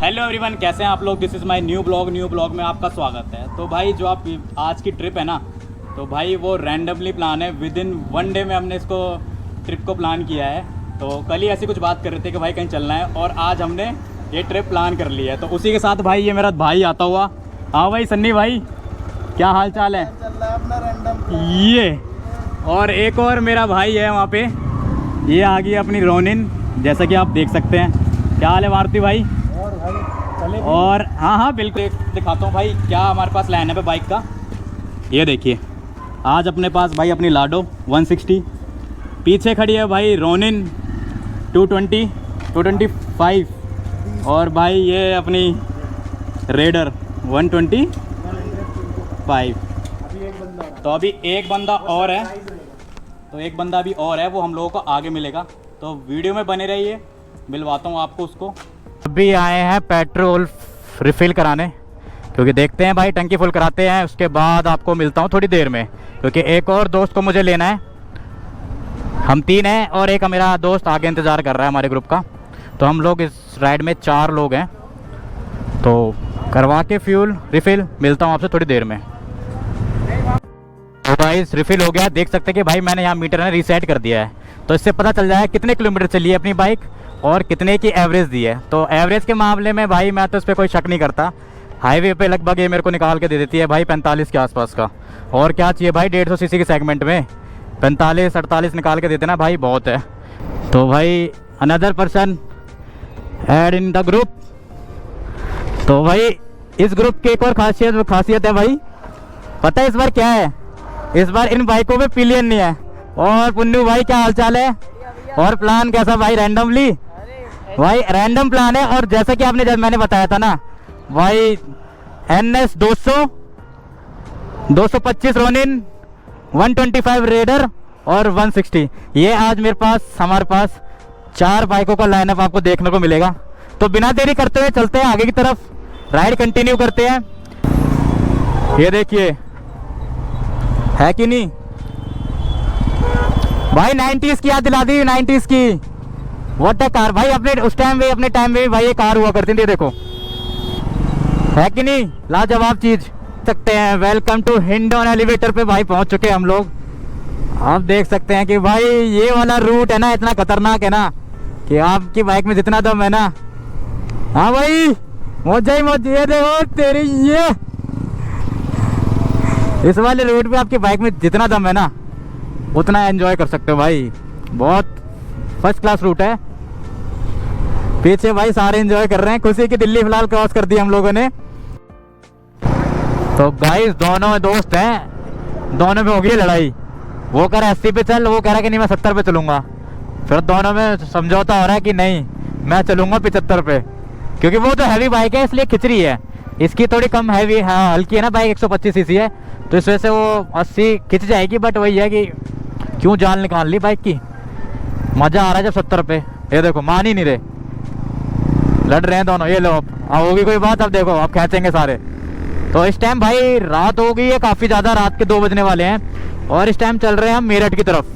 Hello everyone, कैसे हैं आप लोग। This is my new blog में आपका स्वागत है। तो भाई जो आप आज की ट्रिप है ना, तो भाई वो रैंडमली प्लान है। विद इन 1 डे में हमने इसको ट्रिप को प्लान किया है। तो कल ही ऐसी कुछ बात कर रहे थे कि भाई कहीं चलना है, और आज हमने ये ट्रिप प्लान कर ली है। तो उसी के साथ भाई ये मेरा भाई आता हुआ। हाँ भाई सन्नी भाई, क्या हाल चाल है? चल रहा है अपना रैंडम। ये और एक और मेरा भाई है वहाँ पे, ये आ गई अपनी रोनिन, जैसा कि आप देख सकते हैं। क्या हाल है मारुति भाई? और भाई चले और हाँ बिल्कुल दिखाता हूँ भाई क्या हमारे पास लाइन है पे बाइक का। ये देखिए, आज अपने पास भाई अपनी लाडो 160, पीछे खड़ी है भाई रोनिन 220 225, और भाई ये अपनी रेडर 125। अभी एक बंदा तो अभी एक बंदा और है, तो एक बंदा अभी और है, वो हम लोगों को आगे मिलेगा। तो वीडियो में बने रहिए, मिलवाता हूँ आपको उसको। अभी आए हैं पेट्रोल रिफ़िल कराने, क्योंकि देखते हैं भाई टंकी फुल कराते हैं, उसके बाद आपको मिलता हूँ थोड़ी देर में, क्योंकि एक और दोस्त को मुझे लेना है। हम 3 हैं और एक मेरा दोस्त आगे इंतज़ार कर रहा है हमारे ग्रुप का। तो हम लोग इस राइड में 4 लोग हैं। तो करवा के फ्यूल रिफ़िल मिलता हूँ आपसे थोड़ी देर में। तो भाई रिफ़िल हो गया, देख सकते हैं कि भाई मैंने यहाँ मीटर ने रीसेट कर दिया है। तो इससे पता चल जाए कितने किलोमीटर चली है अपनी बाइक और कितने की एवरेज दी है। तो एवरेज के मामले में भाई मैं तो इस पर कोई शक नहीं करता। हाईवे पे लगभग ये मेरे को निकाल के दे देती है भाई 45 के आसपास का। और क्या चाहिए भाई 150 सीसी के सेगमेंट में 45-48 निकाल के देते ना भाई, बहुत है। तो भाई another person add in the group. तो भाई इस ग्रुप की एक और खासियत है भाई, पता है इस बार क्या है? इस बार इन बाइकों में पिलियन नहीं है। और पुन्नू भाई क्या हालचाल है? और प्लान कैसा भाई? रैंडमली भाई रैंडम प्लान है। और जैसा कि आपने जब मैंने बताया था ना भाई, NS 200 225 रोनिन 125 रेडर और 160, ये आज हमारे पास 4 बाइकों का लाइनअप आपको देखने को मिलेगा। तो बिना देरी करते हुए चलते हैं आगे की तरफ, राइड कंटिन्यू करते हैं। ये देखिए, है कि नहीं भाई? 90s की याद दिला दी, 90s की। व्हाट अ कार भाई, अपने टाइम में भी भाई ये कार हुआ करती थी, देखो है कि नहीं? लाजवाब चीज सकते हैं। वेलकम टू हिंडन एलिवेटर पे भाई पहुंच चुके हैं हम लोग। आप देख सकते हैं कि भाई ये वाला रूट है ना, इतना खतरनाक है ना कि आपकी बाइक में जितना दम है ना, हाँ भाई मौजा ही मौज। ये देखो तेरी, ये इस वाले रूट पे आपकी बाइक में जितना दम है ना उतना एंजॉय कर सकते हो भाई। बहुत फर्स्ट क्लास रूट है। पीछे भाई सारे एंजॉय कर रहे हैं। खुशी की दिल्ली फिलहाल क्रॉस कर दी हम लोगों ने। तो गाइस दोनों दोस्त हैं, दोनों में हो गई लड़ाई। वो कह रहा है 80 पे चल, वो कह रहा है कि नहीं मैं 70 पे चलूंगा। फिर दोनों में समझौता हो रहा है कि नहीं मैं चलूंगा 75 पे, क्योंकि वो तो हैवी बाइक है इसलिए खिंच रही है। इसकी थोड़ी कम हैवी, हाँ हल्की है ना बाइक, 125 सीसी है, तो इस वजह से वो 80 खिंच जाएगी। बट वही है कि क्यों जान निकाल ली बाइक की। मज़ा आ रहा है जब 70 पे। ये देखो मान ही नहीं रहे, लड़ रहे हैं दोनों। ये लो अब होगी कोई बात, अब देखो अब खींचेंगे सारे। तो इस टाइम भाई रात हो गई है काफ़ी ज़्यादा, रात के 2 बजने वाले हैं और इस टाइम चल रहे हैं हम मेरठ की तरफ।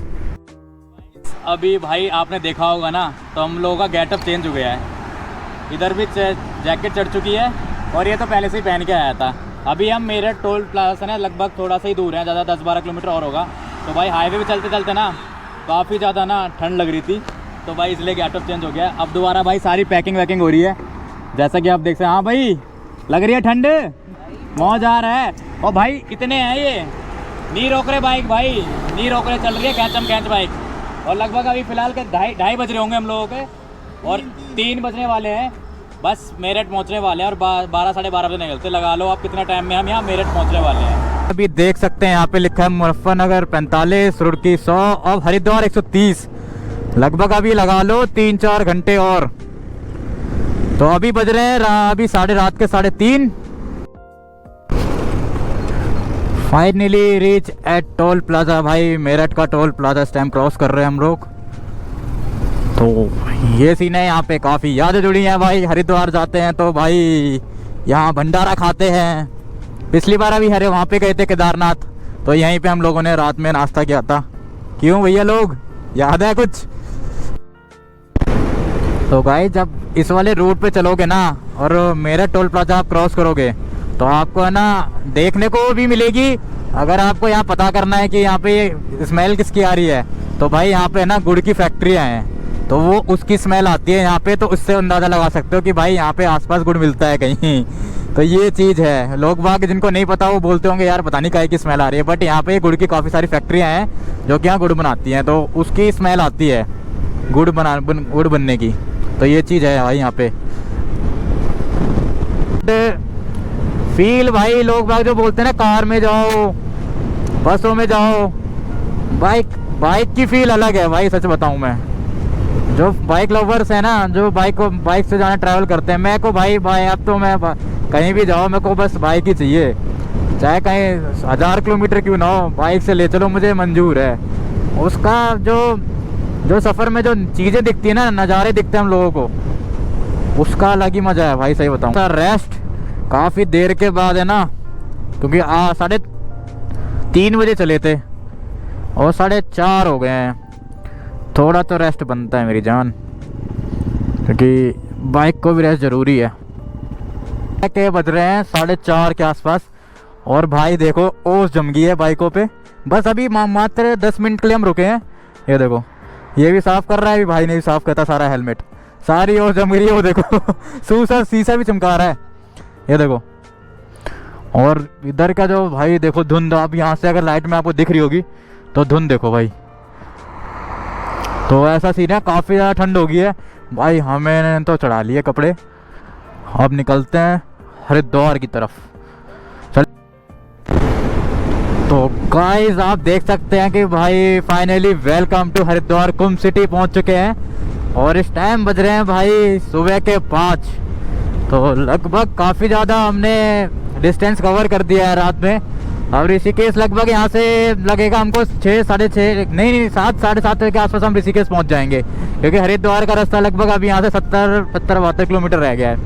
अभी भाई आपने देखा होगा ना, तो हम लोगों का गेटअप चेंज हो गया है। इधर भी जैकेट चढ़ चुकी है और ये तो पहले से ही पहन के आया था। अभी हम मेरठ टोल प्लाजा से ना लगभग थोड़ा सा ही दूर है, ज़्यादा 10-12 किलोमीटर और होगा। तो भाई हाईवे पे चलते चलते ना काफ़ी ज़्यादा ना ठंड लग रही थी, तो भाई इसलिए गेटअप चेंज हो गया। अब दोबारा भाई सारी पैकिंग वैकिंग हो रही है, जैसा कि आप देख सकते हैं। हाँ भाई लग रही है ठंड, मौज आ रहा है। और भाई इतने हैं ये, नी रोक रहे बाइक भाई, नी रोक रहे, चल रही है कैचम कैच बाइक। और लगभग अभी फ़िलहाल के 2:30 बज रहे होंगे हम लोगों के, और 3 बजने वाले हैं। बस मेरठ पहुंचने वाले हैं और 12-12:30 बजे निकलते। लगा लो आप कितना टाइम में हम यहाँ मेरठ पहुंचने वाले हैं। अभी देख सकते हैं यहाँ पे लिखा है मुजफ्फरनगर 45, रुड़की 100 और हरिद्वार 130। लगभग अभी लगा लो 3-4 घंटे और। तो अभी बज रहे हैं अभी रात के 3:30। Finally reach at toll plaza. भाई मेरठ का टोल प्लाजा इस टाइम क्रॉस कर रहे हैं हम लोग। तो ये सीन है, यहाँ पे काफ़ी यादें जुड़ी हैं भाई। हरिद्वार जाते हैं तो भाई यहाँ भंडारा खाते हैं। पिछली बार अभी वहाँ पे गए थे केदारनाथ, तो यहीं पे हम लोगों ने रात में नाश्ता किया था। क्यों भैया लोग, याद है कुछ? तो गाइस जब इस वाले रूट पे चलोगे ना और मेरा टोल प्लाजा आप क्रॉस करोगे तो आपको है ना देखने को भी मिलेगी। अगर आपको यहाँ पता करना है कि यहाँ पे स्मेल किसकी आ रही है तो भाई यहाँ पे है ना गुड़ की फैक्ट्रियाँ हैं, तो वो उसकी स्मेल आती है यहाँ पे, तो उससे अंदाज़ा लगा सकते हो कि भाई यहाँ पे आसपास गुड़ मिलता है कहीं। तो ये चीज़ है, लोग बाग जिनको नहीं पता वो बोलते होंगे यार पता नहीं काहे की स्मेल आ रही है, बट यहाँ पे गुड़ की काफ़ी सारी फैक्ट्रियाँ हैं जो कि यहाँ गुड़ बनाती हैं, तो उसकी स्मेल आती है गुड़ बनने की। तो ये चीज़ है भाई यहाँ पे फील। भाई लोग बाग जो बोलते हैं ना कार में जाओ बसों में जाओ, बाइक की फील अलग है भाई। सच बताऊं मैं, जो बाइक लवर्स है ना, जो बाइक से जाना ट्रैवल करते हैं, मैं को भाई अब तो मैं कहीं भी जाओ मेरे को बस बाइक ही चाहिए, चाहे कहीं 1000 किलोमीटर क्यों ना हो, बाइक से ले चलो मुझे मंजूर है। उसका जो सफ़र में जो चीज़ें दिखती है ना, नज़ारे दिखते हैं हम लोगों को, उसका अलग ही मज़ा है भाई। सही बताऊँ सर, रेस्ट काफ़ी देर के बाद है ना, क्योंकि 3:30 बजे चले थे और 4:30 हो गए हैं, थोड़ा तो रेस्ट बनता है मेरी जान, क्योंकि बाइक को भी रेस्ट ज़रूरी है। के बज रहे हैं 4:30 के आसपास और भाई देखो ओस जम गई है बाइकों पे। बस अभी मात्र 10 मिनट के लिए हम रुके हैं। ये देखो ये भी साफ़ कर रहा है, अभी भाई ने भी साफ़ करता सारा हेलमेट, सारी ओस जम गई है। वो देखो शीशा भी चमका रहा है, ये देखो। और इधर का जो भाई देखो धुंध, आप यहाँ से अगर लाइट में आपको दिख रही होगी तो धुंध देखो भाई। तो ऐसा सीन है, काफ़ी ज़्यादा ठंड हो गई है भाई। हमें तो चढ़ा लिए कपड़े, अब निकलते हैं हरिद्वार की तरफ। चल तो गाइस आप देख सकते हैं कि भाई finally welcome to Haridwar, Kumbh city पहुंच चुके हैं और इस टाइम बज रहे हैं भाई सुबह के 5। तो लगभग काफ़ी ज़्यादा हमने डिस्टेंस कवर कर दिया है रात में। अब ऋषिकेश लगभग यहाँ से लगेगा हमको 6 साढ़े 6 नहीं 7 साढ़े 7 के आसपास हम ऋषिकेश पहुँच जाएंगे, क्योंकि हरिद्वार का रास्ता लगभग अब यहाँ से 70-72 किलोमीटर रह गया है।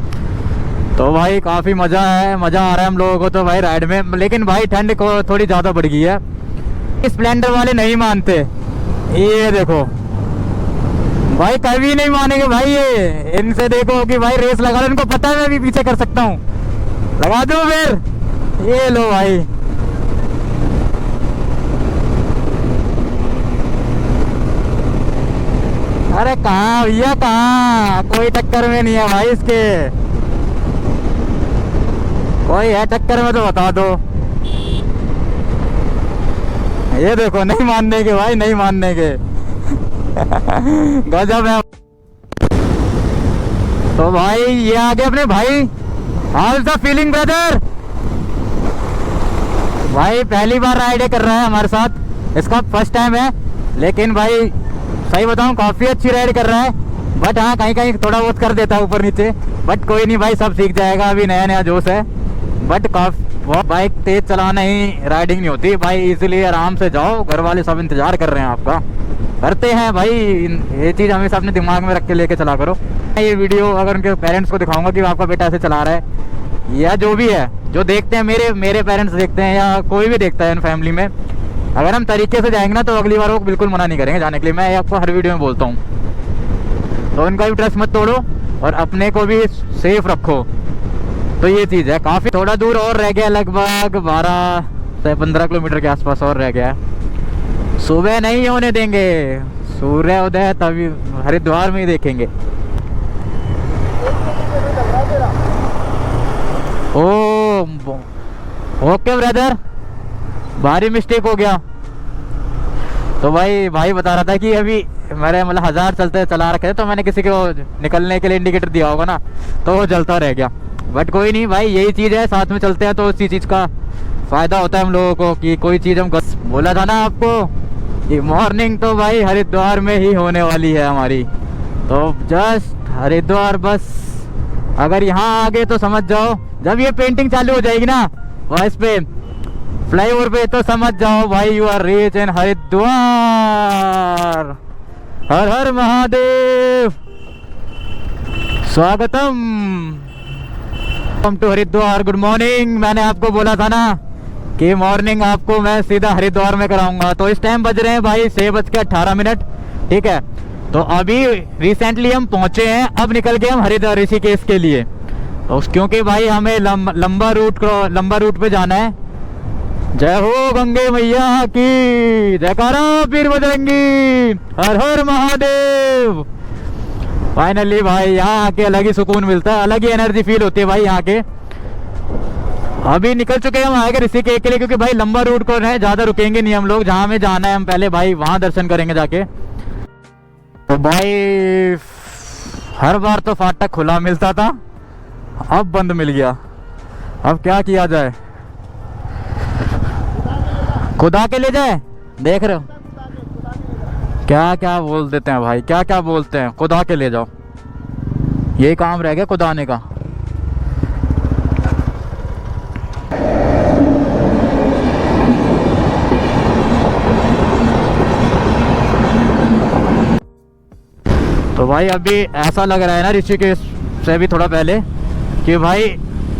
तो भाई काफ़ी मज़ा आ रहा है हम लोगों को तो भाई राइड में। लेकिन भाई ठंड को थोड़ी ज़्यादा बढ़ गई है, स्प्लेंडर वाले नहीं मानते। ये देखो भाई कभी नहीं मानेंगे भाई, ये इनसे देखो कि भाई रेस लगा लो, इनको पता है मैं भी पीछे कर सकता हूँ, लगा दूँ फिर। ये लो भाई, अरे कहाँ भैया कहाँ, कोई टक्कर में नहीं है भाई इसके, कोई है टक्कर में तो बता दो। ये देखो नहीं मानने के भाई, नहीं मानने के। गजब है। तो भाई ये आगे अपने भाई, how is the feeling brother? भाई पहली बार राइड कर रहा है हमारे साथ, इसका फर्स्ट टाइम है, लेकिन भाई सही बताऊं काफ़ी अच्छी राइड कर रहा है। बट हाँ कहीं कहीं थोड़ा बहुत कर देता है ऊपर नीचे, बट कोई नहीं भाई सब सीख जाएगा, अभी नया नया जोश है। बट काफ़ी बाइक तेज चलाना ही राइडिंग नहीं होती भाई, इसलिए आराम से जाओ, घर वाले सब इंतज़ार कर रहे हैं आपका, करते हैं भाई। ये चीज़ हमेशा अपने दिमाग में रख के लेके चला करो। ये वीडियो अगर उनके पेरेंट्स को दिखाऊंगा कि आपका बेटा ऐसे चला रहा है, या जो भी है जो देखते हैं, मेरे पेरेंट्स देखते हैं या कोई भी देखता है इन फैमिली में, अगर हम तरीके से जाएंगे ना तो अगली बार वो बिल्कुल मना नहीं करेंगे जाने के लिए। मैं आपको हर वीडियो में बोलता हूँ, तो उनका भी ट्रस्ट मत तोड़ो और अपने को भी सेफ रखो। तो ये चीज़ है। काफ़ी थोड़ा दूर और रह गया, लगभग 12 से 15 किलोमीटर के आसपास और रह गया है। सुबह नहीं होने देंगे, सूर्योदय तभी हरिद्वार में ही देखेंगे। ओके ब्रदर, भारी मिस्टेक हो गया। तो भाई बता रहा था कि अभी मेरे मतलब 1000 चला रखे थे, तो मैंने किसी को निकलने के लिए इंडिकेटर दिया होगा ना, तो वो जलता रह गया। बट कोई नहीं भाई, यही चीज़ है, साथ में चलते हैं तो उसी चीज़ का फ़ायदा होता है हम लोगों को कि कोई चीज़ हम बोला था ना आपको कि मॉर्निंग तो भाई हरिद्वार में ही होने वाली है हमारी। तो जस्ट हरिद्वार, बस अगर यहाँ आ गए तो समझ जाओ, जब ये पेंटिंग चालू हो जाएगी ना वॉइस पे फ्लाईओवर पे, तो समझ जाओ भाई you are reach in Haridwar. हर हर महादेव, स्वागतम टू हरिद्वार। Good morning. मैंने आपको बोला था ना कि मॉर्निंग आपको मैं सीधा हरिद्वार में कराऊंगा। तो इस टाइम बज रहे हैं भाई 6:18, ठीक है। तो अभी रिसेंटली हम पहुंचे हैं, अब निकल गए हम हरिद्वार ऋषिकेश के लिए। तो क्योंकि भाई हमें लंबा रूट पे जाना है। जय हो गंगे मैया की, जयकारा पीर बजरंगी, हर हर महादेव। फाइनली भाई यहाँ आके अलग ही सुकून मिलता है, अलग ही एनर्जी फील होती है भाई यहाँ के। अभी निकल चुके हैं हम आगे ऋषिकेश के लिए, क्योंकि भाई लंबा रूट को है, ज़्यादा रुकेंगे नहीं हम लोग। जहाँ हमें जाना है हम पहले भाई वहाँ दर्शन करेंगे जाके। तो भाई हर बार तो फाटक खुला मिलता था, अब बंद मिल गया। अब क्या किया जाए, खुदा के ले जाए। देख रहे हो क्या क्या बोल देते हैं भाई, क्या क्या बोलते हैं, खुदा के ले जाओ। यही काम रह गया खुदाने का। तो भाई अभी ऐसा लग रहा है ना ऋषिकेश से भी थोड़ा पहले कि भाई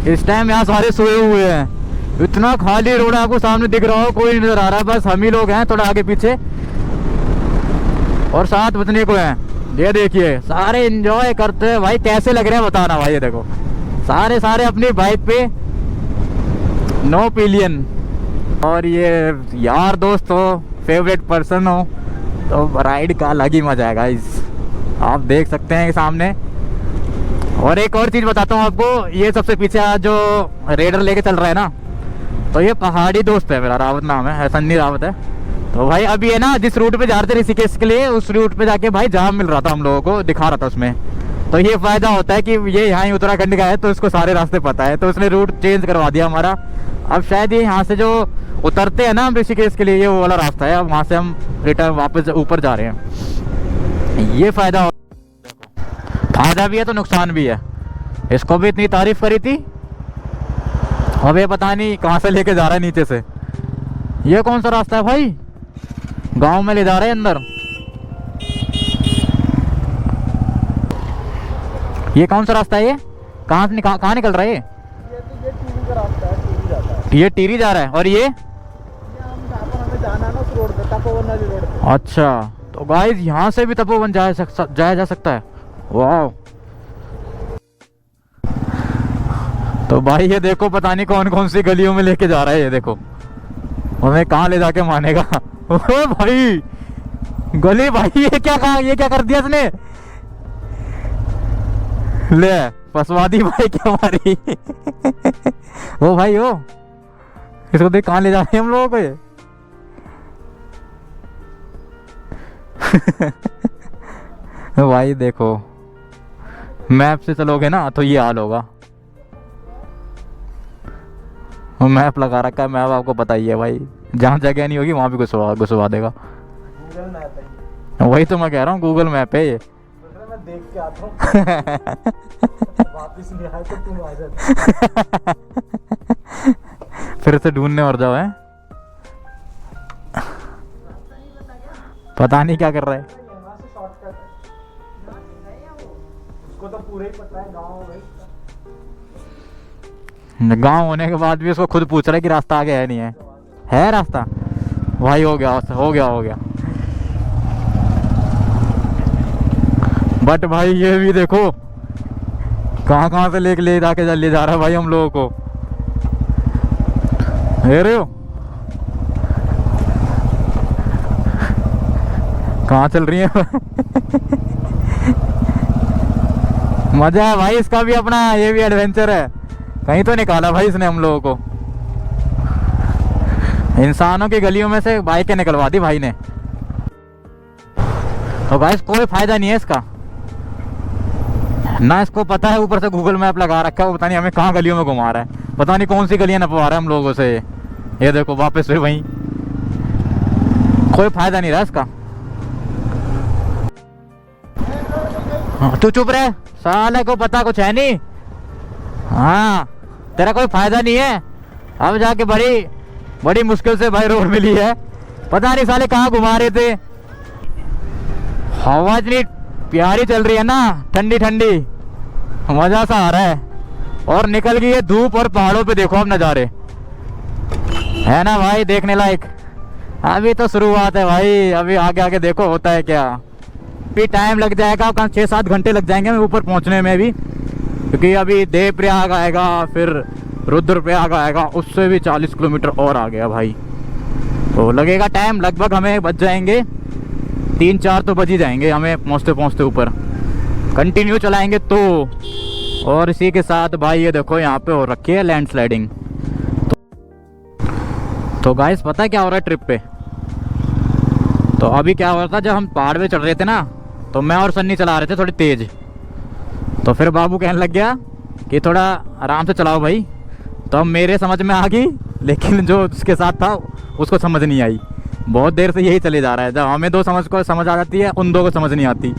इस टाइम यहाँ सारे सोए हुए हैं। इतना खाली रोड आपको सामने दिख रहा हो, कोई नहीं नजर आ रहा है, बस हम ही लोग हैं थोड़ा आगे पीछे, और 7 बजने को हैं। ये देखिए सारे एंजॉय करते हैं भाई। कैसे लग रहे हैं बताना भाई। ये देखो सारे अपनी बाइक पे, नो पिलियन। और ये यार दोस्त हो, फेवरेट पर्सन हो, तो राइड का अलग ही मजा है गाइस। आप देख सकते हैं सामने। और एक और चीज़ बताता हूँ आपको, ये सबसे पीछे जो रेडर लेके चल रहा है ना, तो ये पहाड़ी दोस्त है मेरा, रावत नाम है, सन्नी रावत है। तो भाई अभी है ना जिस रूट पे जा रहे थे ऋषिकेश के लिए, उस रूट पे जाके भाई जाम मिल रहा था हम लोगों को, दिखा रहा था उसमें। तो ये फायदा होता है कि ये यहाँ ही उत्तराखंड का है, तो इसको सारे रास्ते पता है, तो उसने रूट चेंज करवा दिया हमारा। अब शायद ये यहाँ से जो उतरते हैं ना हम ऋषिकेश के लिए, ये वो वाला रास्ता है। अब वहाँ से हम रिटर्न वापस ऊपर जा रहे हैं। ये फायदा भी है तो नुकसान भी है। इसको भी इतनी तारीफ करी थी, अब ये पता नहीं कहाँ से लेके जा रहा है नीचे से। ये कौन सा रास्ता है भाई, गांव में ले जा रहे हैं अंदर। ये कौन सा रास्ता है, ये कहाँ से कहाँ निकल रहा है? ये टीरी का रास्ता है, टीरी जाता है। ये टीरी जा रहा है। और ये हम जहाँ पर हमें जाना है ना, उस रोड पे, तपोवन वाली रोड पे। अच्छा, तो गाइस यहाँ से भी तपोवन जाया जा सकता है। वाह। तो भाई ये देखो पता नहीं कौन कौन सी गलियों में लेके जा रहा है। ये देखो हमें कहाँ ले जाके मानेगा। ओ भाई गली भाई, ये क्या कर दिया इसने, ले फंसवा दी भाई क्या हमारी। ओ भाई ओ, इसको देख कहाँ ले जा रहे हैं हम लोगों को ये। भाई देखो मैप से चलोगे ना तो ये हाल होगा। मैप लगा रखा है, मैप आपको पता ही है भाई, जहाँ जगह नहीं होगी वहाँ भी घुसवा देगा। गूगल मैप है, वही तो मैं कह रहा हूँ, गूगल मैप है ये। मैं देख के आता हूँ। वापिस नहीं आए तो तुम आ जाते। फिर से ढूंढने और जाओ है, पता नहीं क्या कर रहा है। यहाँ से शॉर्टकट है, उसको तो पूरा ही पता है, गाँव है। गांव होने के बाद भी उसको खुद पूछ रहा है कि रास्ता आगे है नहीं है रास्ता। भाई हो गया। बट भाई ये भी देखो कहाँ से ले जाके ले जा रहा है भाई हम लोगों को। देख रहे हो कहाँ चल रही है। मजा है भाई इसका भी अपना, ये भी एडवेंचर है। कहीं तो निकाला भाई इसने हम लोगों को, इंसानों की गलियों में से बाइकें निकलवा दी भाई ने। तो गाइस कोई फायदा नहीं है इसका ना, इसको पता है ऊपर से गूगल मैप लगा रखा है, वो पता नहीं हमें कहाँ गलियों में घुमा रहा है, पता नहीं कौन सी गलियां नपवा रहा है हम लोगों से। ये देखो वापस फिर वहीं, कोई फायदा नहीं रहा इसका। तू चुप रहे, साले को पता कुछ है नहीं। हाँ तेरा कोई फायदा नहीं है। अब जाके बड़ी मुश्किल से भाई रोड मिली है, पता नहीं साले कहाँ घुमा रहे थे। हवा इतनी प्यारी चल रही है ना, ठंडी ठंडी, मजा सा आ रहा है। और निकल गई है धूप, और पहाड़ों पे देखो अब नज़ारे, है ना भाई देखने लायक। अभी तो शुरुआत है भाई, अभी आगे आगे देखो होता है क्या। भी टाइम लग जाएगा, 6-7 घंटे लग जाएंगे हमें ऊपर पहुंचने में भी, क्योंकि अभी देवप्रयाग आएगा, फिर रुद्रप्रयाग आएगा, उससे भी 40 किलोमीटर और आ गया भाई। तो लगेगा टाइम, लगभग हमें बच जाएंगे 3-4 तो बज ही जाएंगे हमें पहुंचते पहुंचते ऊपर, कंटिन्यू चलाएंगे तो। और इसी के साथ भाई ये देखो यहाँ पे हो रखी है लैंडस्लाइडिंग। तो गाइस पता है क्या हो रहा है ट्रिप पे? तो अभी क्या हो रहा था, जब हम पहाड़ पे चढ़ रहे थे ना, तो मैं और सन्नी चला रहे थे थोड़ी तेज। तो फिर बाबू कहने लग गया कि थोड़ा आराम से चलाओ भाई। तो अब मेरे समझ में आ गई, लेकिन जो उसके साथ था उसको समझ नहीं आई। बहुत देर से यही चले जा रहा है, जब हमें दो समझ आ जाती है, उन दो को समझ नहीं आती।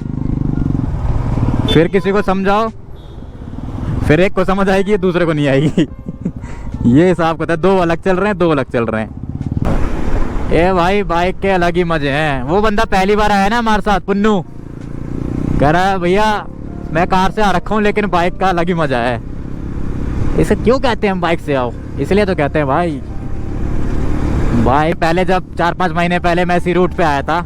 फिर किसी को समझाओ, फिर एक को समझ आएगी, दूसरे को नहीं आएगी। ये हिसाब होता है, दो अलग चल रहे हैं, दो अलग चल रहे हैं। ए भाई बाइक के अलग ही मजे हैं। वो बंदा पहली बार आया ना हमारे साथ, पुन्नू, कह रहा है भैया मैं कार से आ रखा हूँ, लेकिन बाइक का अलग ही मजा है। इसे क्यों कहते हैं हम बाइक से आओ? इसलिए तो कहते हैं भाई। पहले जब 4-5 महीने पहले मैं इसी रूट पे आया था,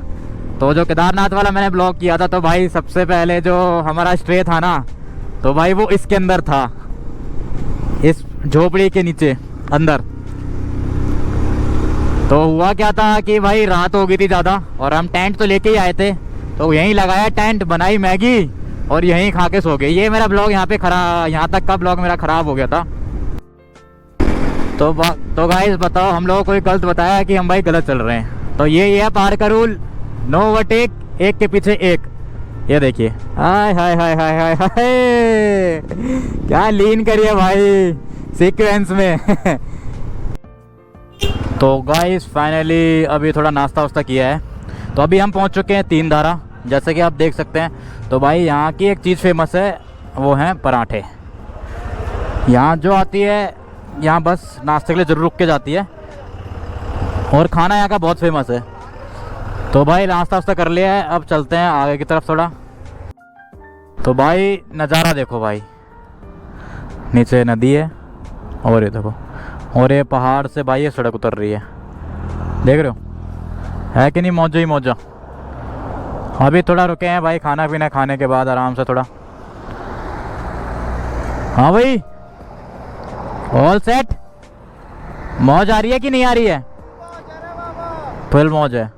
तो जो केदारनाथ वाला मैंने ब्लॉग किया था, तो भाई सबसे पहले जो हमारा स्टे था ना, तो भाई वो इसके अंदर था, इस झोपड़ी के नीचे अंदर। तो हुआ क्या था कि भाई रात हो गई थी ज़्यादा, और हम टेंट तो लेके ही आए थे, तो यहीं लगाया टेंट, बनाई मैगी और यहीं खा के सो गए। ये मेरा ब्लॉग यहाँ पे यहाँ तक का ब्लॉग मेरा ख़राब हो गया था। तो गाइस बताओ, हम लोगों को कोई गलत बताया कि हम भाई गलत चल रहे हैं। तो ये है पहाड़ का रूल, नो ओवरटेक, एक के पीछे एक। ये देखिए, हाय हाय हाय हाय हाय हाय, क्या लीन करिए भाई सीक्वेंस में। तो गाइस फाइनली अभी थोड़ा नाश्ता वास्ता किया है, तो अभी हम पहुंच चुके हैं 3 धारा, जैसे कि आप देख सकते हैं। तो भाई यहाँ की एक चीज़ फेमस है, वो है पराठे। यहाँ जो आती है, यहाँ बस नाश्ते के लिए ज़रूर रुक के जाती है, और खाना यहाँ का बहुत फेमस है। तो भाई नाश्ता वास्ता कर लिया है, अब चलते हैं आगे की तरफ थोड़ा। तो भाई नज़ारा देखो भाई, नीचे नदी है, और ये देखो, और ये पहाड़ से भाई ये सड़क उतर रही है, देख रहे हो, है कि नहीं? मौजा ही मौजा। अभी थोड़ा रुके हैं भाई, खाना पीना खाने के बाद आराम से थोड़ा। हाँ भाई, ऑल सेट? मौज आ रही है कि नहीं आ रही है? फुल मौज है।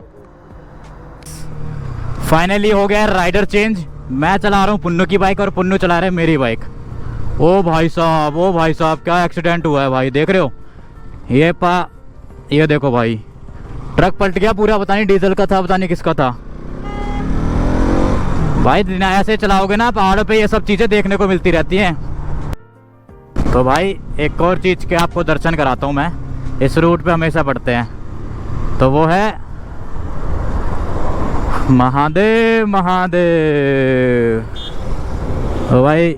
फाइनली हो गया है राइडर चेंज। मैं चला रहा हूँ पुन्नू की बाइक, और पुन्नू चला रहे हैं मेरी बाइक। ओ भाई साहब, ओ भाई साहब, क्या एक्सीडेंट हुआ है भाई, देख रहे हो? ये देखो भाई, ट्रक पलट गया पूरा, पता नहीं डीजल का था, पता नहीं किसका था। भाई दिन ऐसे चलाओगे ना पहाड़ों पे, ये सब चीज़ें देखने को मिलती रहती हैं। तो भाई एक और चीज़ के आपको दर्शन कराता हूँ मैं, इस रूट पे हमेशा पड़ते हैं, तो वो है महादेव महादेव। तो भाई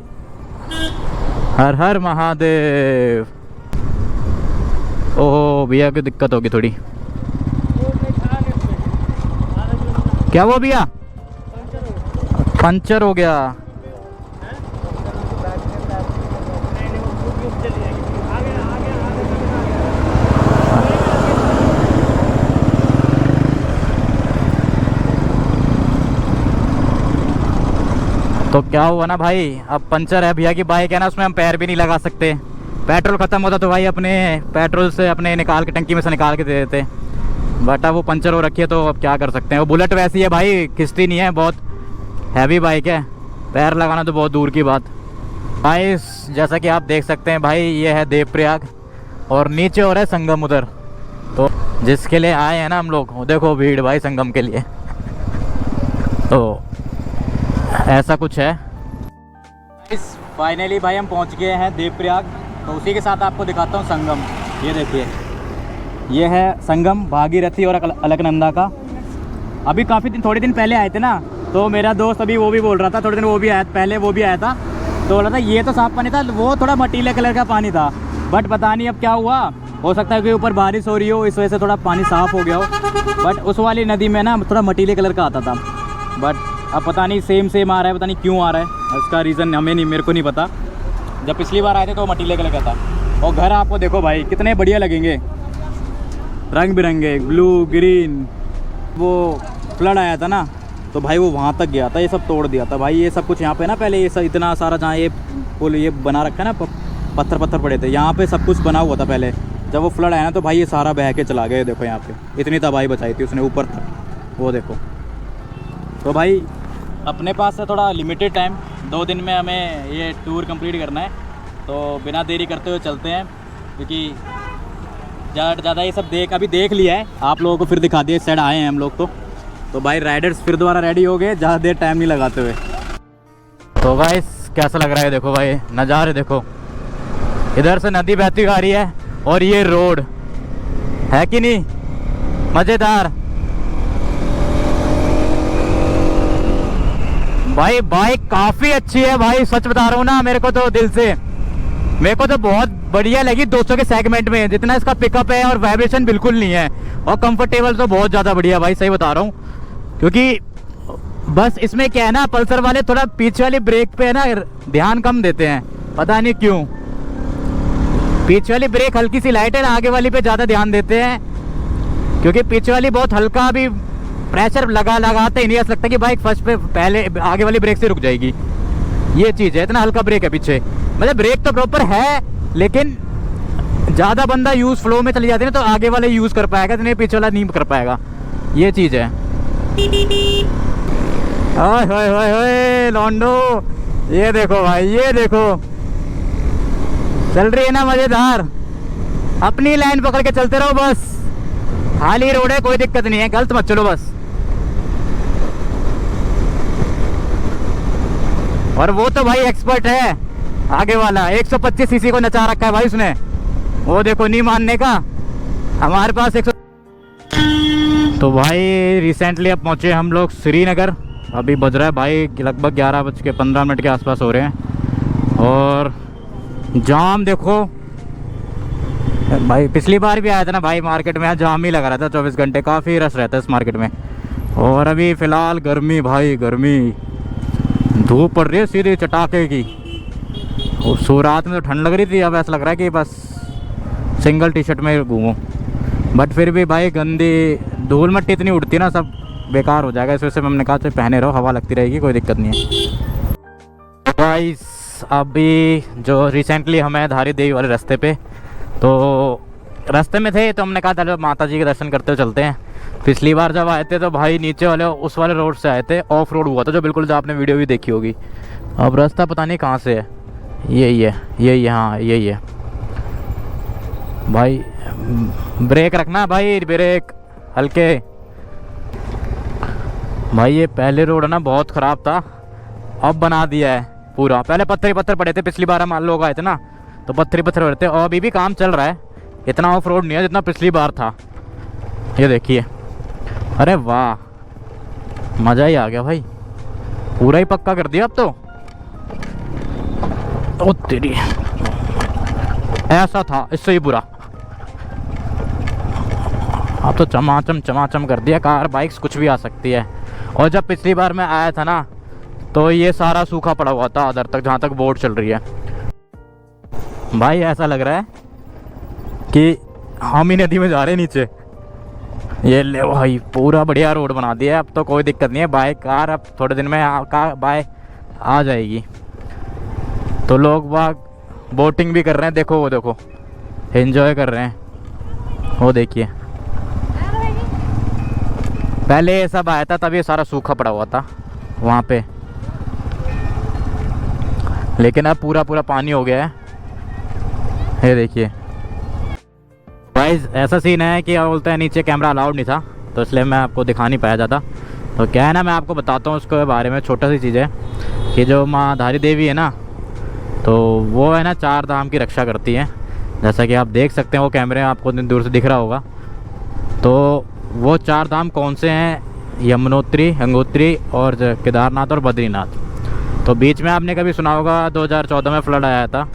हर हर महादेव। ओहो भैया की दिक्कत होगी थोड़ी। क्या वो भैया पंचर हो गया? तो क्या हुआ ना भाई, अब पंचर है, भैया की बाइक है ना, उसमें हम पैर भी नहीं लगा सकते। पेट्रोल ख़त्म होता तो भाई अपने पेट्रोल से अपने निकाल के, टंकी में से निकाल के दे देते, बट अब वो पंचर हो रखी है, तो अब क्या कर सकते हैं। वो बुलेट वैसी है भाई, खिंचती नहीं है, बहुत हैवी बाइक है, पैर लगाना तो बहुत दूर की बात। भाई जैसा कि आप देख सकते हैं भाई, ये है देवप्रयाग, और नीचे हो रहा है संगम उधर। तो जिसके लिए आए हैं ना हम लोग, देखो भीड़ भाई संगम के लिए। तो ऐसा कुछ है। फाइनली भाई हम पहुंच गए हैं देवप्रयाग, तो उसी के साथ आपको दिखाता हूं संगम। ये देखिए, ये है संगम भागीरथी और अलकनंदा का। अभी थोड़े दिन पहले आए थे ना, तो मेरा दोस्त अभी वो भी बोल रहा था, थोड़े दिन वो भी आया था, तो बोल रहा था ये तो साफ पानी था, वो थोड़ा मटीले कलर का पानी था, बट पता नहीं अब क्या हुआ। हो सकता है कि ऊपर बारिश हो रही हो, इस वजह से थोड़ा पानी साफ़ हो गया हो। बट उस वाली नदी में ना थोड़ा मटीले कलर का आता था, बट अब पता नहीं सेम आ रहा है, पता नहीं क्यों आ रहा है, उसका रीज़न मेरे को नहीं पता। जब पिछली बार आए थे तो मटीले कलर का था। और घर आपको देखो भाई कितने बढ़िया लगेंगे, रंग बिरंगे, ब्लू ग्रीन। वो फ्लड आया था ना, तो भाई वो वहाँ तक गया था, ये सब तोड़ दिया था भाई। ये सब कुछ यहाँ पे ना पहले ये सब इतना सारा जहाँ ये पुल ये बना रखा है ना, पत्थर पत्थर पड़े थे यहाँ पे, सब कुछ बना हुआ था पहले। जब वो फ्लड आया ना तो भाई ये सारा बह के चला गया। देखो यहाँ पे इतनी तबाही बचाई थी उसने ऊपर तक, वो देखो। तो भाई अपने पास है थोड़ा लिमिटेड टाइम, 2 दिन में हमें ये टूर कंप्लीट करना है, तो बिना देरी करते हुए चलते हैं, क्योंकि ज़्यादा ये सब अभी देख लिया है, आप लोगों को फिर दिखा दिया, इस साइड आए हैं हम लोग। तो भाई राइडर्स फिर दोबारा रेडी हो गए, ज़्यादा देर टाइम नहीं लगाते हुए। तो गाइस कैसा लग रहा है, देखो भाई नज़ारे देखो, इधर से नदी बहती आ रही है और ये रोड है कि नहीं, मज़ेदार। भाई बाइक काफ़ी अच्छी है भाई, सच बता रहा हूँ ना, मेरे को तो दिल से, मेरे को तो बहुत बढ़िया लगी 200 के सेगमेंट में। जितना इसका पिकअप है और वाइब्रेशन बिल्कुल नहीं है, और कंफर्टेबल तो बहुत ज़्यादा बढ़िया भाई, सही बता रहा हूँ। क्योंकि बस इसमें क्या है ना, पल्सर वाले थोड़ा पीछे वाली ब्रेक पे है ना ध्यान कम देते हैं, पता नहीं क्यों। पीछे वाली ब्रेक हल्की सी लाइट है, आगे वाली पे ज़्यादा ध्यान देते हैं, क्योंकि पीछे वाली बहुत हल्का भी प्रेशर लगाते ही नहीं, ऐसा लगता है कि बाइक फर्स्ट पे पहले आगे वाली ब्रेक से रुक जाएगी। ये चीज़ है, इतना हल्का ब्रेक है पीछे, मतलब ब्रेक तो प्रॉपर है, लेकिन ज़्यादा बंदा यूज़ फ्लो में चले जाते हैं तो आगे वाले यूज़ कर पाएगा, तो नहीं पीछे वाला नहीं कर पाएगा, ये चीज़ है। ओए होए होए होए लॉन्डो, ये देखो भाई, ये देखो चल रही है ना मज़ेदार। अपनी लाइन पकड़ के चलते रहो बस, खाली रोड है, कोई दिक्कत नहीं है, गलत मत चलो बस। और वो तो भाई एक्सपर्ट है आगे वाला, 125 सीसी को नचा रखा है भाई उसने, वो देखो नहीं मानने का। हमारे पास 100। तो भाई रिसेंटली अब पहुँचे हम लोग श्रीनगर, अभी बज रहा है भाई लगभग 11:15 के आसपास हो रहे हैं। और जाम देखो भाई, पिछली बार भी आया था ना भाई मार्केट में, यहाँ जाम ही लगा रहा था 24 घंटे, काफ़ी रश रहता है इस मार्केट में। और अभी फ़िलहाल गर्मी भाई, गर्मी, धूप पड़ रही है सीधी चटाके की। और रात में तो ठंड लग रही थी, अब ऐसा लग रहा है कि बस सिंगल टी शर्ट में घूमूं। बट फिर भी भाई गंदी धूल मट्टी इतनी उड़ती है ना, सब बेकार हो जाएगा, इस वजह से हमने कहा चलो पहने रहो, हवा लगती रहेगी, कोई दिक्कत नहीं है। गाइस अभी जो रिसेंटली हमें धारी देवी वाले रास्ते पे, तो रास्ते में थे तो हमने कहा चलो माता जी के दर्शन करते हुए चलते हैं। पिछली बार जब आए थे तो भाई नीचे वाले उस वाले रोड से आए थे, ऑफ रोड हुआ था जो बिल्कुल, जो आपने वीडियो भी देखी होगी। अब रास्ता पता नहीं कहाँ से है, यही है, यही है, हाँ यही है भाई। ब्रेक रखना भाई, ब्रेक हल्के भाई। ये पहले रोड है ना बहुत ख़राब था, अब बना दिया है पूरा, पहले पत्थर ही पत्थर पड़े थे, पिछली बार हम लोग आए थे ना तो पत्थर ही पत्थर पड़े थे, और अभी भी काम चल रहा है, इतना ऑफ रोड नहीं है जितना पिछली बार था। ये देखिए, अरे वाह मज़ा ही आ गया भाई, पूरा ही पक्का कर दिया अब तो। ओ तेरी, ऐसा था इससे ही बुरा, अब तो चमाचम कर दिया, कार बाइक्स कुछ भी आ सकती है। और जब पिछली बार मैं आया था ना तो ये सारा सूखा पड़ा हुआ था उधर तक, जहाँ तक बोट चल रही है भाई। ऐसा लग रहा है कि हम ही नदी में जा रहे हैं नीचे। ये ले भाई पूरा बढ़िया रोड बना दिया है, अब तो कोई दिक्कत नहीं है, बाइक कार अब थोड़े दिन में बाइक आ जाएगी। तो लोग बाग बोटिंग भी कर रहे हैं, देखो वो देखो एंजॉय कर रहे हैं, वो देखिए। पहले ये सब आया था तब ये सारा सूखा पड़ा हुआ था वहाँ पे, लेकिन अब पूरा पानी हो गया है। ये देखिए भाई, ऐसा सीन है कि क्या बोलते हैं, नीचे कैमरा अलाउड नहीं था तो इसलिए मैं आपको दिखा नहीं पाया ज़्यादा। तो क्या है ना, मैं आपको बताता हूँ उसके बारे में, छोटा सी चीज़ है कि जो माँ धारी देवी है ना, तो वो है ना 4 धाम की रक्षा करती है, जैसा कि आप देख सकते हैं, वो कैमरे में आपको दूर से दिख रहा होगा। तो वो 4 धाम कौन से हैं, यमुनोत्री, गंगोत्री और केदारनाथ और बद्रीनाथ। तो बीच में आपने कभी सुना होगा 2014 में फ्लड आया था,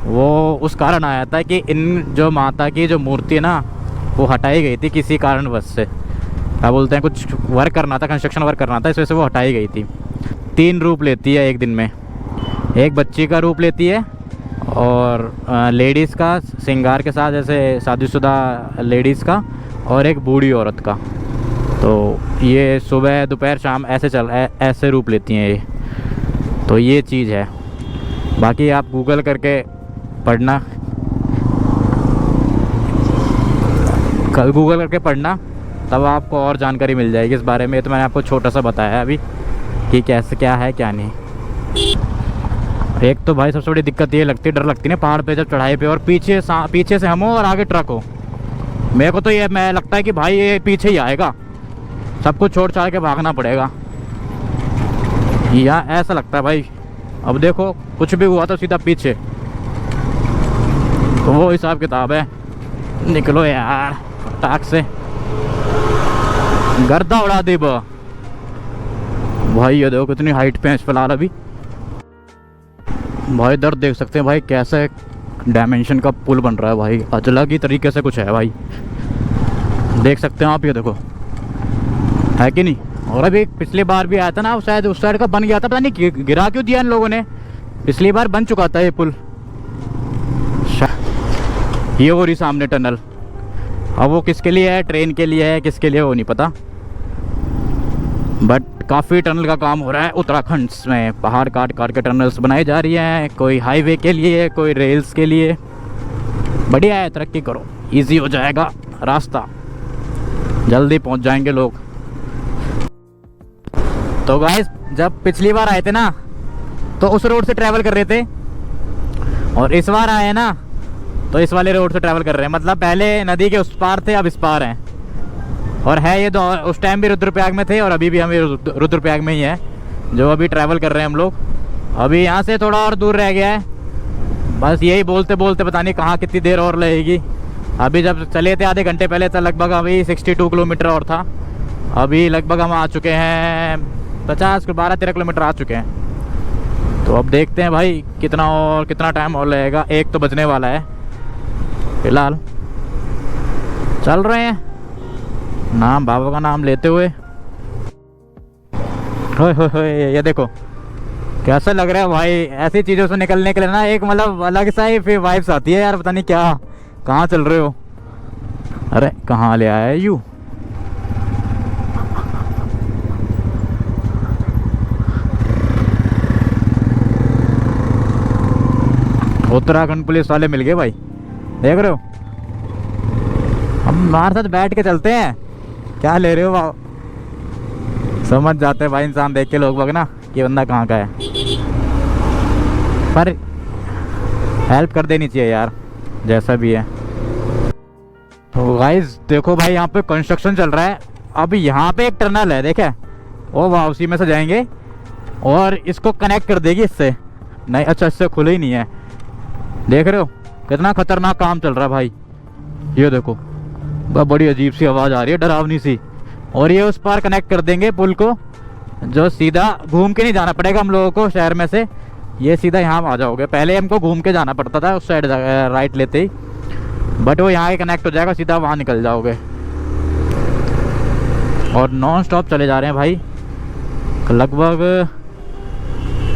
वो उस कारण आया था कि इन जो माता की जो मूर्ति है ना वो हटाई गई थी किसी कारणवश से, क्या बोलते हैं, कुछ वर्क करना था, कंस्ट्रक्शन वर्क करना था, इस वजह से वो हटाई गई थी। 3 रूप लेती है एक दिन में, एक बच्ची का रूप लेती है, और लेडीज़ का श्रृंगार के साथ, जैसे शादीशुदा लेडीज़ का, और एक बूढ़ी औरत का। तो ये सुबह दोपहर शाम ऐसे ऐसे रूप लेती हैं ये। तो ये चीज़ है। बाकी आप गूगल करके पढ़ना, कल गूगल करके पढ़ना, तब आपको और जानकारी मिल जाएगी इस बारे में। तो मैंने आपको छोटा सा बताया अभी कि कैसे क्या है क्या नहीं। एक तो भाई सबसे बड़ी दिक्कत ये लगती है, डर लगती है ना पहाड़ पे जब चढ़ाई पे, और पीछे से हम हो और आगे ट्रक हो। मेरे को तो ये मैं लगता है कि भाई ये पीछे ही आएगा, सब कुछ छोड़ छाड़ के भागना पड़ेगा, या ऐसा लगता है भाई। अब देखो कुछ भी हुआ तो सीधा पीछे, तो वो हिसाब किताब है। निकलो यार टाक से, गर्दा उड़ा दे भाई। ये देखो कितनी हाइट पे है फिलहाल अभी भाई। इधर देख सकते हैं भाई कैसे डायमेंशन का पुल बन रहा है भाई, अलग ही तरीके से कुछ है भाई, देख सकते हैं आप। ये देखो है कि नहीं। और अभी पिछली बार भी आया था ना, शायद उस साइड का बन गया था, पता नहीं गिरा क्यों दिया इन लोगों ने। पिछली बार बन चुका था ये पुल। ये हो रही सामने टनल, अब वो किसके लिए है, ट्रेन के लिए है किसके लिए वो नहीं पता, बट काफ़ी टनल का काम हो रहा है उत्तराखंड में। पहाड़ काट काट के टनल्स बनाई जा रही हैं, कोई हाईवे के लिए कोई रेल्स के लिए। बढ़िया है, तरक्की करो, इजी हो जाएगा रास्ता, जल्दी पहुंच जाएंगे लोग। तो गाइस जब पिछली बार आए थे ना तो उस रोड से ट्रैवल कर रहे थे, और इस बार आए ना तो इस वाले रोड से ट्रैवल कर रहे हैं। मतलब पहले नदी के उस पार थे, अब इस पार हैं। और है ये उस टाइम भी रुद्रप्रयाग में थे और अभी भी हम रुद्रप्रयाग में ही है, जो अभी ट्रैवल कर रहे हैं हम लोग। अभी यहाँ से थोड़ा और दूर रह गया है, बस यही बोलते बोलते पता नहीं कहाँ कितनी देर और लगेगी। अभी जब चले थे आधे घंटे पहले तो लगभग अभी 62 किलोमीटर और था, अभी लगभग हम आ चुके हैं 12-13 किलोमीटर आ चुके हैं। तो अब देखते हैं भाई कितना टाइम और लगेगा। 1 तो बजने वाला है। फिलहाल चल रहे हैं नाम बाबा का नाम लेते हुए। होए ये देखो कैसा लग रहा है भाई। ऐसी चीज़ों से निकलने के लिए ना एक मतलब अलग सा ही फिर वाइब्स आती है यार। पता नहीं क्या, कहाँ चल रहे हो, अरे कहाँ ले आया यू। उत्तराखंड पुलिस वाले मिल गए भाई, देख रहे हो। हम हमारे साथ बैठ के चलते हैं, क्या ले रहे हो भाव। समझ जाते हैं भाई इंसान देख के लोग ना कि बंदा कहाँ का है, पर हेल्प कर देनी चाहिए यार जैसा भी है। तो गाइस देखो भाई यहाँ पे कंस्ट्रक्शन चल रहा है। अब यहाँ पे एक टनल है, देखे ओ वाह, उसी में से जाएंगे और इसको कनेक्ट कर देगी इससे। नहीं अच्छा, इससे खुले ही नहीं है, देख रहे हो कितना खतरनाक काम चल रहा है भाई। ये देखो बड़ी अजीब सी आवाज़ आ रही है, डरावनी सी। और ये उस पार कनेक्ट कर देंगे पुल को, जो सीधा घूम के नहीं जाना पड़ेगा हम लोगों को शहर में से, ये सीधा यहाँ आ जाओगे। पहले हमको घूम के जाना पड़ता था उस साइड राइट लेते ही, बट वो यहाँ ही कनेक्ट हो जाएगा, सीधा वहाँ निकल जाओगे। और नॉन स्टॉप चले जा रहे हैं भाई, लगभग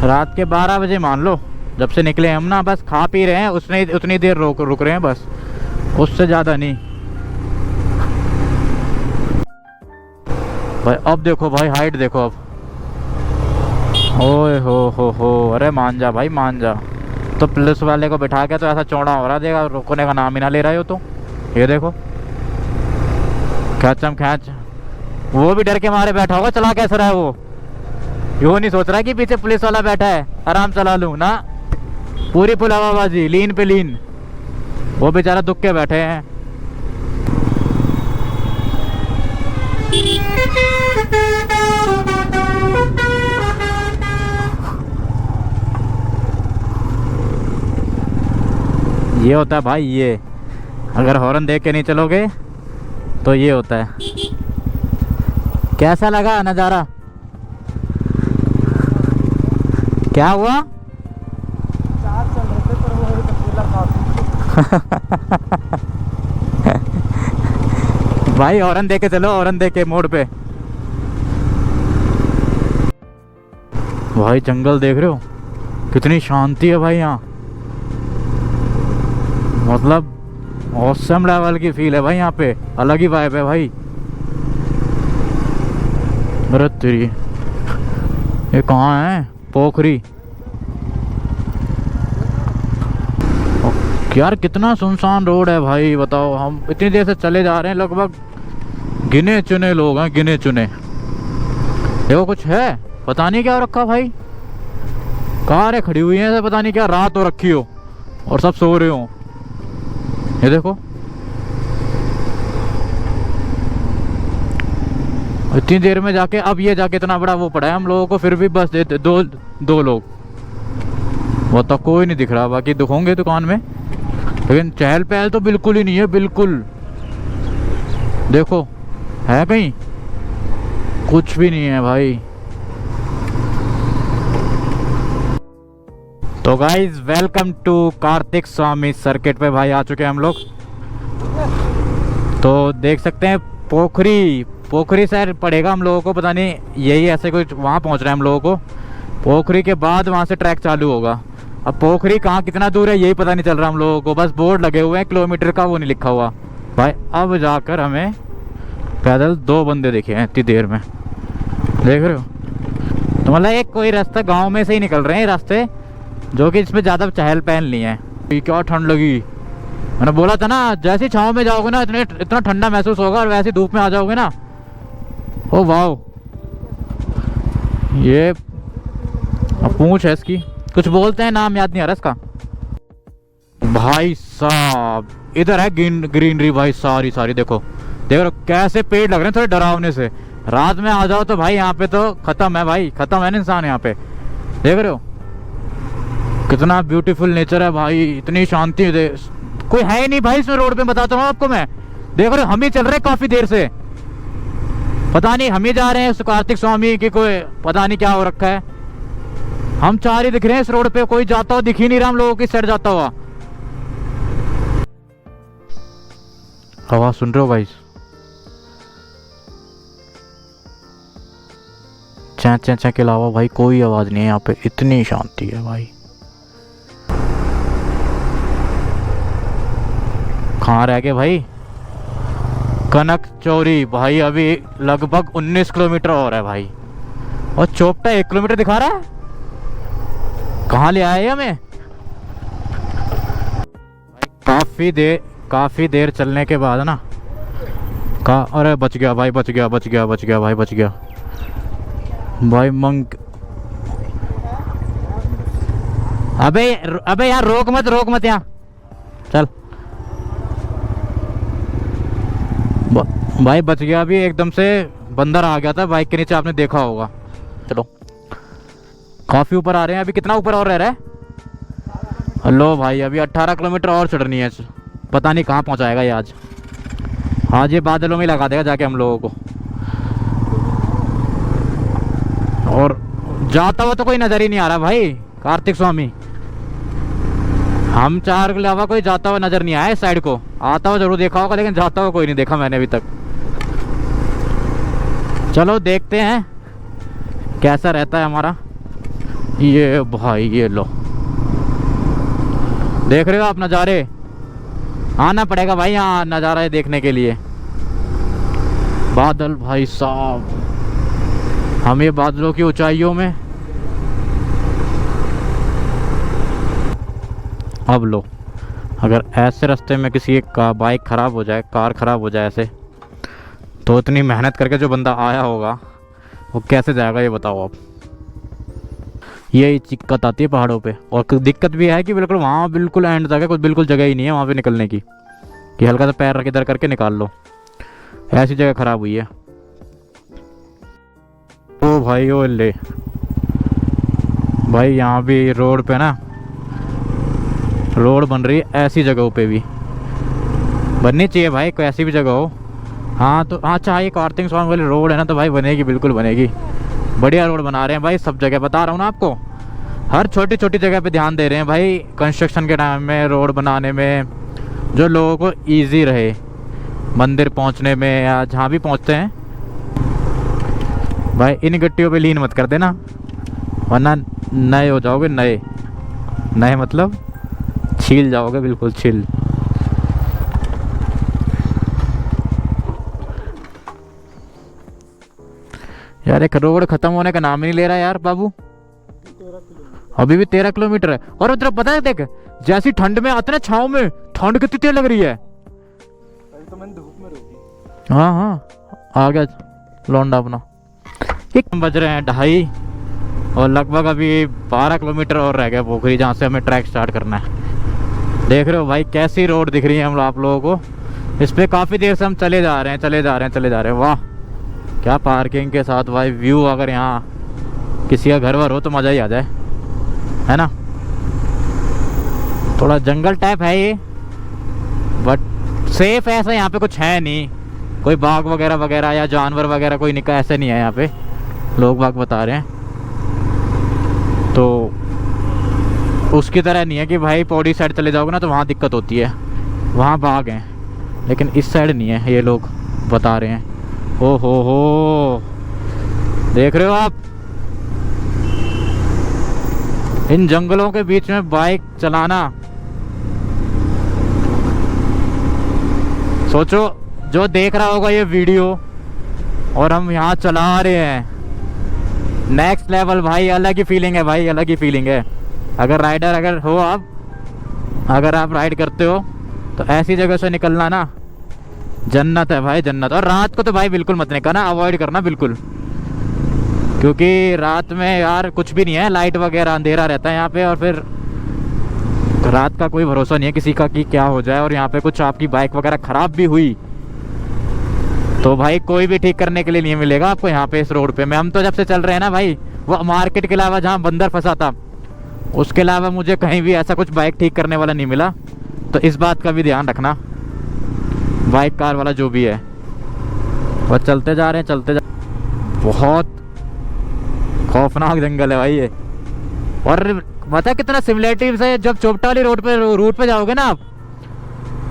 रात के 12 बजे मान लो जब से निकले हम ना। बस खा पी रहे हैं, उसने उतनी देर रुक रहे हैं बस, उससे ज़्यादा नहीं भाई। अब देखो भाई हाइट देखो अब, ओए हो, अरे मान जा भाई मान जा। तो पुलिस वाले को बिठा के तो ऐसा चौड़ा हो रहा, देगा रुकने का नाम ही ना ले रहे हो। तो ये देखो खैचम खैच, वो भी डर के मारे बैठा होगा, चला कैसा रहा है वो। यो नहीं सोच रहा कि पीछे पुलिस वाला बैठा है, आराम चला लूँ ना। पूरी पुल हवाबाजी, लीन पे लीन, वो बेचारा दुख के बैठे हैं। ये होता है भाई, ये अगर हॉर्न देख के नहीं चलोगे तो ये होता है। कैसा लगा नज़ारा, क्या हुआ। चार चल रहे थे पर वो एक अकेला काफी। भाई हॉर्न देख के चलो, हॉर्न देख के मोड़ पे। भाई जंगल देख रहे हो कितनी शांति है भाई यहाँ, मतलब ऑसम लेवल की फील है भाई यहाँ पे, अलग ही वाइब है भाई। अरे तेरी, ये कहाँ है? पोखरी। यार कितना सुनसान रोड है भाई, बताओ। हम इतनी देर से चले जा रहे हैं, लगभग गिने चुने लोग हैं, गिने चुने। देखो कुछ है, पता नहीं क्या हो रखा भाई। कारें खड़ी हुई हैं, पता नहीं क्या रात हो रखी हो और सब सो रहे हो। ये देखो, इतनी देर में जाके अब ये जाके इतना बड़ा वो पड़ा है हम लोगों को, फिर भी बस देते दो लोग। वो तो कोई नहीं दिख रहा, बाकी दिखोंगे दुकान में, लेकिन चहल पहल तो बिल्कुल ही नहीं है, बिल्कुल। देखो है कहीं, कुछ भी नहीं है भाई। तो guys welcome to Kartik Swami circuit पे भाई आ चुके हैं हम लोग। तो देख सकते हैं पोखरी शहर पड़ेगा हम लोगों को, पता नहीं यही ऐसे कुछ वहाँ पहुँच रहे हैं हम लोगों को। पोखरी के बाद वहाँ से ट्रैक चालू होगा। अब पोखरी कहाँ कितना दूर है यही पता नहीं चल रहा हम लोगों को, बस बोर्ड लगे हुए हैं किलोमीटर का, वो नहीं लिखा हुआ भाई। अब जाकर हमें पैदल 2 बंदे दिखे हैं इतनी देर में, देख रहे हो। तो मतलब एक कोई रास्ता गाँव में से ही निकल रहे हैं रास्ते, जो कि इसमें ज़्यादा चहल पहल नहीं है। क्या ठंड लगी, मैंने बोला था ना, जैसे छाँव में जाओगे ना इतना ठंडा महसूस होगा, और वैसे धूप में आ जाओगे ना, ओ वाह। ये पूंछ है इसकी, कुछ बोलते हैं, नाम याद नहीं आ रहा इसका। भाई साहब इधर है ग्रीनरी भाई, सारी देखो कैसे पेड़ लग रहे हैं थोड़े डरावने से। रात में आ जाओ तो भाई यहाँ पे तो खत्म है भाई, खत्म है ना इंसान यहाँ पे। देख रहे हो कितना ब्यूटीफुल नेचर है भाई, इतनी शांति है, कोई है ही नहीं भाई इसमें रोड पे, बताता हूँ आपको मैं। देख रहे हो हम ही चल रहे हैं काफी देर से, पता नहीं हम ही जा रहे हैं उस कार्तिक स्वामी की, कोई पता नहीं क्या हो रखा है। हम 4 ही दिख रहे हैं इस रोड पे, कोई जाता हुआ दिख ही नहीं रहा हम लोगों की साइड जाता हुआ। आवाज सुन रहे हो भाई? चा के अलावा भाई कोई आवाज नहीं है यहाँ पे, इतनी शांति है भाई। कहाँ रह गए भाई? कनक चौरी भाई, अभी लगभग 19 किलोमीटर और है भाई, और चोपटा 1 किलोमीटर दिखा रहा है। कहाँ ले आए हमें? काफी देर चलने के बाद ना अरे बच गया भाई, बच गया भाई, बच गया भाई। अबे यार रोक मत यहाँ, चल भाई बच गया। अभी एकदम से बंदर आ गया था बाइक के नीचे, आपने देखा होगा। चलो काफी ऊपर आ रहे हैं, अभी कितना ऊपर और रह रहा है? हेलो भाई, अभी 18 किलोमीटर और चढ़नी है, पता नहीं कहाँ पहुँचाएगा ये आज ये बादलों में लगा देगा जाके हम लोगों को। और जाता हुआ तो कोई नजर ही नहीं आ रहा भाई कार्तिक स्वामी। हम 4 के अलावा कोई जाता हुआ नजर नहीं आया इस साइड को, आता हुआ जरूर देखा होगा, लेकिन जाता हुआ कोई नहीं देखा मैंने अभी तक। चलो देखते हैं कैसा रहता है हमारा ये भाई। ये लो देख रहे हो आप नज़ारे, आना पड़ेगा भाई यहाँ नज़ारा देखने के लिए। बादल भाई साहब, हम ये बादलों की ऊंचाइयों में। अब लो, अगर ऐसे रास्ते में किसी का बाइक ख़राब हो जाए, कार ख़राब हो जाए ऐसे, तो इतनी मेहनत करके जो बंदा आया होगा वो कैसे जाएगा ये बताओ आप। यही दिक्कत आती है पहाड़ों पे। और दिक्कत भी है कि बिल्कुल वहाँ बिल्कुल एंड तक है, कुछ बिल्कुल जगह ही नहीं है वहाँ पे निकलने की, कि हल्का सा पैर रख इधर करके निकाल लो, ऐसी जगह ख़राब हुई है। ओ भाई ओ ले भाई, यहाँ भी रोड पे ना रोड बन रही है, ऐसी जगहों पे भी बननी चाहिए भाई, कोई ऐसी भी जगह हो। हाँ तो अच्छा, ये कार्तिक स्वामी वाली रोड है ना, तो भाई बनेगी, बिल्कुल बनेगी, बढ़िया रोड बना रहे हैं भाई सब जगह। बता रहा हूँ ना आपको, हर छोटी छोटी जगह पे ध्यान दे रहे हैं भाई कंस्ट्रक्शन के टाइम में, रोड बनाने में, जो लोगों को इजी रहे मंदिर पहुँचने में या जहाँ भी पहुँचते हैं। भाई इन गट्टियों पे लीन मत कर देना, वरना नए हो जाओगे, नए मतलब छील जाओगे, बिल्कुल छील। यार एक रोड खत्म होने का नाम ही नहीं ले रहा यार बाबू। 13 किलोमीटर। अभी भी 13 किलोमीटर है। और उधर पता है देख, जैसी ठंड में आते ना छाव में, ठंड कितनी तेज लग रही है। अभी तो मैंने धूप में रोकी। हाँ हाँ आ गया लौंडा अपना। एक बज रहे हैं 2:30 और लगभग अभी 12 किलोमीटर और रह गया पोखरी, जहाँ से हमें ट्रैक स्टार्ट करना है। देख रहे हो भाई कैसी रोड दिख रही है हम आप लोगों को। इस पे काफ़ी देर से हम चले जा रहे हैं। वाह क्या पार्किंग के साथ भाई व्यू। अगर यहाँ किसी का घर वर हो तो मज़ा ही आ जाए, है ना। थोड़ा जंगल टाइप है ये, बट सेफ ऐसा यहाँ पे कुछ है नहीं। कोई बाघ वगैरह या जानवर वगैरह कोई निका ऐसे नहीं है यहाँ पे, लोग बाघ बता रहे हैं। तो उसकी तरह नहीं है कि भाई पौड़ी साइड चले जाओगे ना तो वहाँ दिक्कत होती है, वहाँ बाघ हैं, लेकिन इस साइड नहीं है, ये लोग बता रहे हैं। ओ हो देख रहे हो आप, इन जंगलों के बीच में बाइक चलाना। सोचो जो देख रहा होगा ये वीडियो और हम यहाँ चला रहे हैं, नेक्स्ट लेवल भाई। अलग ही फीलिंग है भाई, अलग ही फीलिंग है। अगर राइडर अगर हो आप, अगर आप राइड करते हो तो ऐसी जगह से निकलना ना जन्नत है भाई, जन्नत। और रात को तो भाई बिल्कुल मत निकलना, अवॉइड करना बिल्कुल, क्योंकि रात में यार कुछ भी नहीं है, लाइट वगैरह अंधेरा रहता है यहाँ पे। और फिर रात का कोई भरोसा नहीं है किसी का कि क्या हो जाए। और यहाँ पे कुछ आपकी बाइक वगैरह ख़राब भी हुई तो भाई कोई भी ठीक करने के लिए नहीं मिलेगा आपको यहाँ पे इस रोड पे। हम तो जब से चल रहे हैं ना भाई, वो मार्केट के अलावा जहाँ बंदर फंसा था उसके अलावा मुझे कहीं भी ऐसा कुछ बाइक ठीक करने वाला नहीं मिला। तो इस बात का भी ध्यान रखना, बाइक कार वाला जो भी है। और चलते जा रहे हैं, बहुत खौफनाक जंगल है भाई ये। और पता है कितना सिमिलरिटीज है, जब चोपटा वाली रूट पे जाओगे ना आप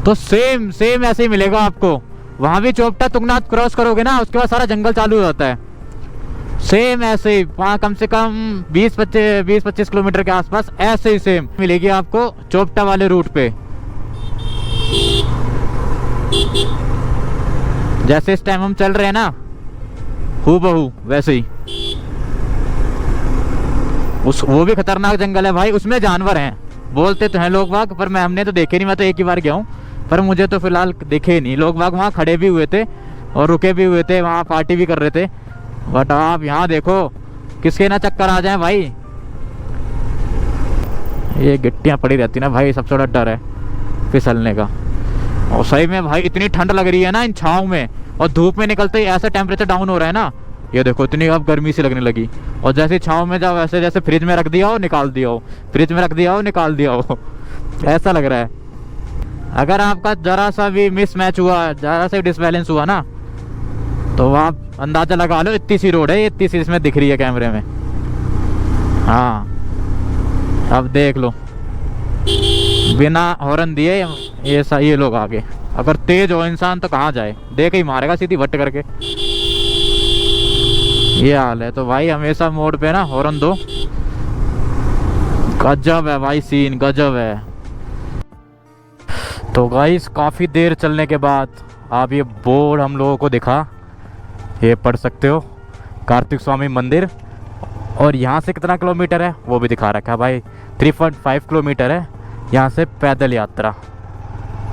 तो सेम ऐसे ही मिलेगा आपको। वहाँ भी चोपटा तुंगनाथ क्रॉस करोगे ना, उसके बाद सारा जंगल चालू हो जाता है, सेम ऐसे ही। वहाँ कम से कम 20-25 किलोमीटर के आसपास ऐसे ही सेम मिलेगी आपको चोपटा वाले रूट पे। जैसे इस टाइम हम चल रहे हैं ना, हूबहू वैसे ही। वो भी खतरनाक जंगल है भाई, उसमें जानवर हैं बोलते तो हैं लोग बाग, पर हमने तो देखे नहीं। मैं तो एक ही बार गया हूँ, पर मुझे तो फिलहाल दिखे नहीं। लोग बाग वहाँ खड़े भी हुए थे और रुके भी हुए थे, वहाँ पार्टी भी कर रहे थे। बट आप यहाँ देखो किसके ना चक्कर आ जाए भाई। ये गिट्टियाँ पड़ी रहती ना भाई, सबसे बड़ा डर है फिसलने का। और सही में भाई इतनी ठंड लग रही है ना इन छाँव में, और धूप में निकलते ही ऐसा टेम्परेचर डाउन हो रहा है ना, ये देखो इतनी अब गर्मी सी लगने लगी। और जैसे छाँव में जाओ ऐसे जैसे फ्रिज में रख दिया हो निकाल दिया हो, फ्रिज में रख दिया हो निकाल दिया हो, ऐसा लग रहा है। अगर आपका ज़रा सा भी मिसमैच हुआ, ज़रा सा डिसबैलेंस हुआ ना, तो आप अंदाज़ा लगा लो इतनी सी रोड है, इतनी सी इसमें दिख रही है कैमरे में। हाँ अब देख लो, बिना हॉर्न दिए ये लोग आगे। अगर तेज हो इंसान तो कहाँ जाए, देख ही मारेगा सीधी भट्ट करके, ये हाल है। तो भाई हमेशा मोड़ पे ना हॉर्न दो। गजब है भाई सीन, गजब है। तो गाइस काफ़ी देर चलने के बाद आप ये बोर्ड हम लोगों को दिखा, ये पढ़ सकते हो, कार्तिक स्वामी मंदिर। और यहाँ से कितना किलोमीटर है वो भी दिखा रखा है भाई, 3.5 किलोमीटर है यहाँ से पैदल यात्रा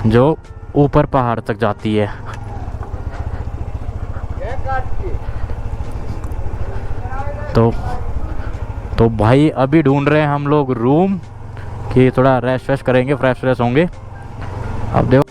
जो ऊपर पहाड़ तक जाती है। तो भाई अभी ढूंढ रहे हैं हम लोग रूम कि थोड़ा रेस्ट करेंगे, फ्रेश होंगे। अब देखो